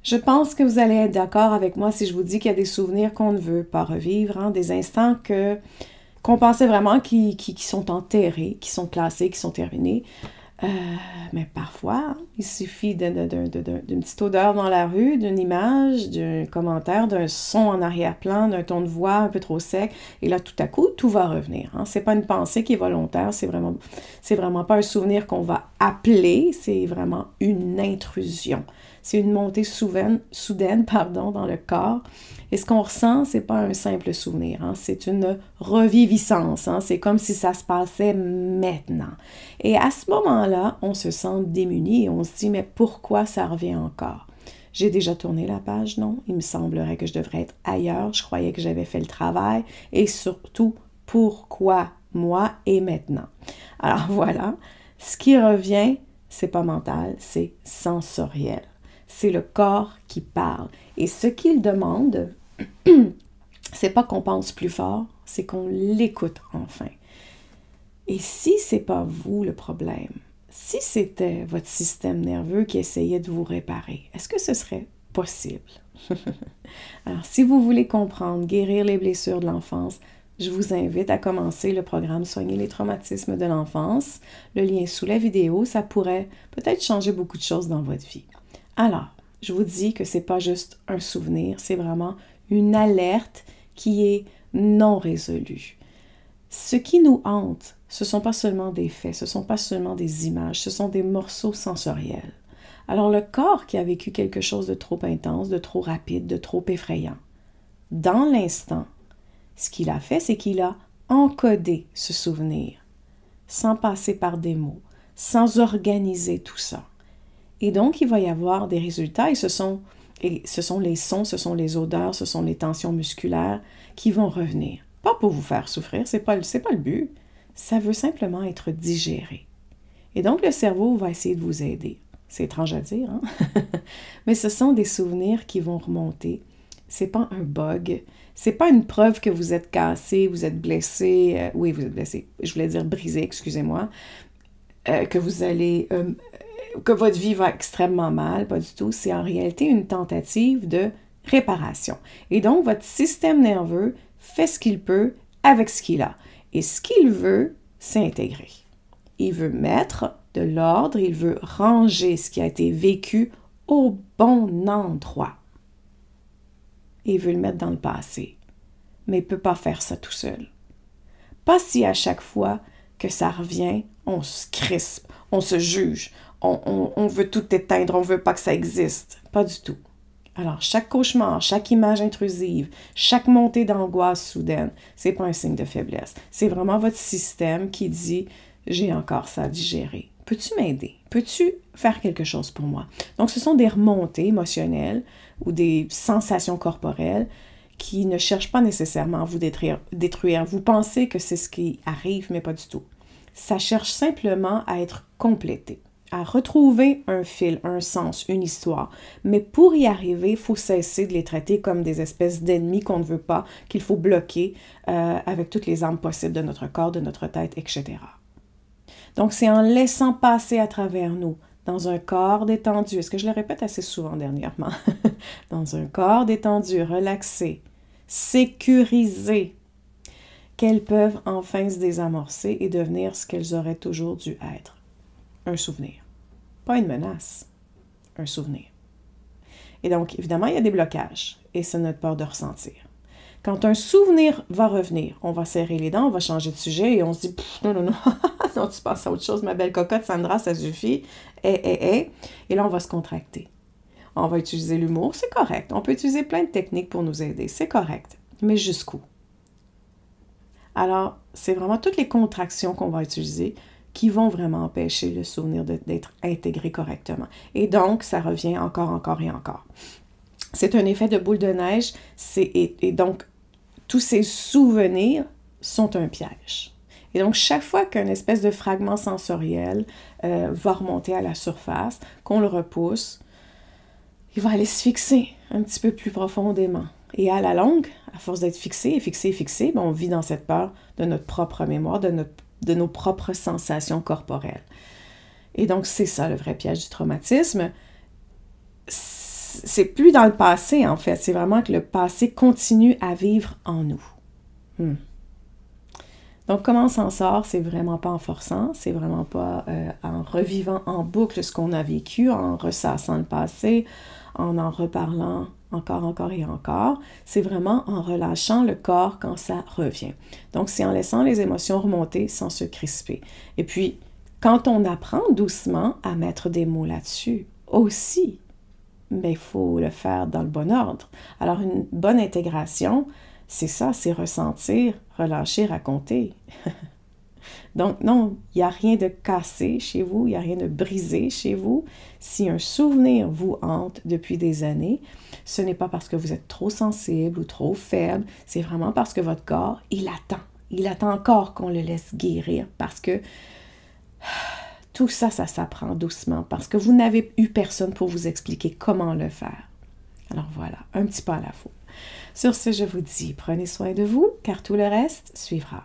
Je pense que vous allez être d'accord avec moi si je vous dis qu'il y a des souvenirs qu'on ne veut pas revivre, hein, des instants qu'on pensait vraiment qui sont enterrés, qui sont classés, qui sont terminés. Mais parfois, hein, il suffit d'une petite odeur dans la rue, d'une image, d'un commentaire, d'un son en arrière-plan, d'un ton de voix un peu trop sec, et là, tout à coup, tout va revenir. Hein. C'est pas une pensée qui est volontaire, c'est vraiment pas un souvenir qu'on va appeler, c'est vraiment une intrusion. C'est une montée soudaine, dans le corps. Et ce qu'on ressent, c'est pas un simple souvenir, hein, c'est une reviviscence. Hein, c'est comme si ça se passait maintenant. Et à ce moment-là, on se sent démuni et on se dit, mais pourquoi ça revient encore? J'ai déjà tourné la page, non? Il me semblerait que je devrais être ailleurs. Je croyais que j'avais fait le travail. Et surtout, pourquoi moi et maintenant? Alors voilà, ce qui revient, c'est pas mental, c'est sensoriel. C'est le corps qui parle. Et ce qu'il demande, c'est pas qu'on pense plus fort, c'est qu'on l'écoute enfin. Et si c'est pas vous le problème, si c'était votre système nerveux qui essayait de vous réparer, est-ce que ce serait possible? Alors, si vous voulez comprendre, guérir les blessures de l'enfance, je vous invite à commencer le programme Soigner les traumatismes de l'enfance. Le lien est sous la vidéo, ça pourrait peut-être changer beaucoup de choses dans votre vie. Alors, je vous dis que c'est pas juste un souvenir, c'est vraiment une alerte qui est non résolue. Ce qui nous hante, ce ne sont pas seulement des faits, ce ne sont pas seulement des images, ce sont des morceaux sensoriels. Alors le corps qui a vécu quelque chose de trop intense, de trop rapide, de trop effrayant, dans l'instant, ce qu'il a fait, c'est qu'il a encodé ce souvenir, sans passer par des mots, sans organiser tout ça. Et donc, il va y avoir des résultats, et ce sont les sons, ce sont les odeurs, ce sont les tensions musculaires qui vont revenir. Pas pour vous faire souffrir, c'est pas le but. Ça veut simplement être digéré. Et donc, le cerveau va essayer de vous aider. C'est étrange à dire, hein? Mais ce sont des souvenirs qui vont remonter. C'est pas un bug. C'est pas une preuve que vous êtes cassé, vous êtes blessé. Oui, vous êtes blessé. Je voulais dire brisé, excusez-moi. Que vous allez... que votre vie va extrêmement mal, pas du tout. C'est en réalité une tentative de réparation. Et donc, votre système nerveux fait ce qu'il peut avec ce qu'il a. Et ce qu'il veut, c'est intégrer. Il veut mettre de l'ordre, il veut ranger ce qui a été vécu au bon endroit. Il veut le mettre dans le passé. Mais il ne peut pas faire ça tout seul. Pas si à chaque fois que ça revient, on se crispe, on se juge, on veut tout éteindre, on ne veut pas que ça existe. Pas du tout. Alors, chaque cauchemar, chaque image intrusive, chaque montée d'angoisse soudaine, c'est pas un signe de faiblesse. C'est vraiment votre système qui dit « j'ai encore ça à digérer. Peux-tu m'aider? Peux-tu faire quelque chose pour moi? » Donc, ce sont des remontées émotionnelles ou des sensations corporelles qui ne cherchent pas nécessairement à vous détruire. Vous pensez que c'est ce qui arrive, mais pas du tout. Ça cherche simplement à être complété, à retrouver un fil, un sens, une histoire. Mais pour y arriver, il faut cesser de les traiter comme des espèces d'ennemis qu'on ne veut pas, qu'il faut bloquer avec toutes les armes possibles de notre corps, de notre tête, etc. Donc, c'est en laissant passer à travers nous, dans un corps détendu, est-ce que je le répète assez souvent dernièrement, dans un corps détendu, relaxé, sécurisé, qu'elles peuvent enfin se désamorcer et devenir ce qu'elles auraient toujours dû être. Un souvenir. Pas une menace, un souvenir. Et donc, évidemment, il y a des blocages, et c'est notre peur de ressentir. Quand un souvenir va revenir, on va serrer les dents, on va changer de sujet, et on se dit « non, non, tu penses à autre chose, ma belle cocotte, Sandra, ça suffit, et là, on va se contracter. On va utiliser l'humour, c'est correct. On peut utiliser plein de techniques pour nous aider, c'est correct. Mais jusqu'où? Alors, c'est vraiment toutes les contractions qu'on va utiliser qui vont vraiment empêcher le souvenir d'être intégré correctement. Et donc, ça revient encore et encore. C'est un effet de boule de neige, et donc, tous ces souvenirs sont un piège. Et donc, chaque fois qu'un espèce de fragment sensoriel va remonter à la surface, qu'on le repousse, il va aller se fixer un petit peu plus profondément. Et à la longue, à force d'être fixé, ben on vit dans cette peur de notre propre mémoire, de nos propres sensations corporelles. Et donc, c'est ça le vrai piège du traumatisme. c'est plus dans le passé, en fait. C'est vraiment que le passé continue à vivre en nous. Donc, comment on s'en sort? C'est vraiment pas en forçant, c'est vraiment pas en revivant en boucle ce qu'on a vécu, en ressassant le passé, en reparlant encore et encore. C'est vraiment en relâchant le corps quand ça revient. Donc, c'est en laissant les émotions remonter sans se crisper. Et puis, quand on apprend doucement à mettre des mots là-dessus aussi, mais il faut le faire dans le bon ordre. Alors, une bonne intégration, c'est ça, c'est ressentir, relâcher, raconter. Donc non, il n'y a rien de cassé chez vous, il n'y a rien de brisé chez vous. Si un souvenir vous hante depuis des années, ce n'est pas parce que vous êtes trop sensible ou trop faible, c'est vraiment parce que votre corps, il attend. Il attend encore qu'on le laisse guérir parce que tout ça, ça s'apprend doucement parce que vous n'avez eu personne pour vous expliquer comment le faire. Alors voilà, un petit pas à la fois. Sur ce, je vous dis, prenez soin de vous, car tout le reste suivra.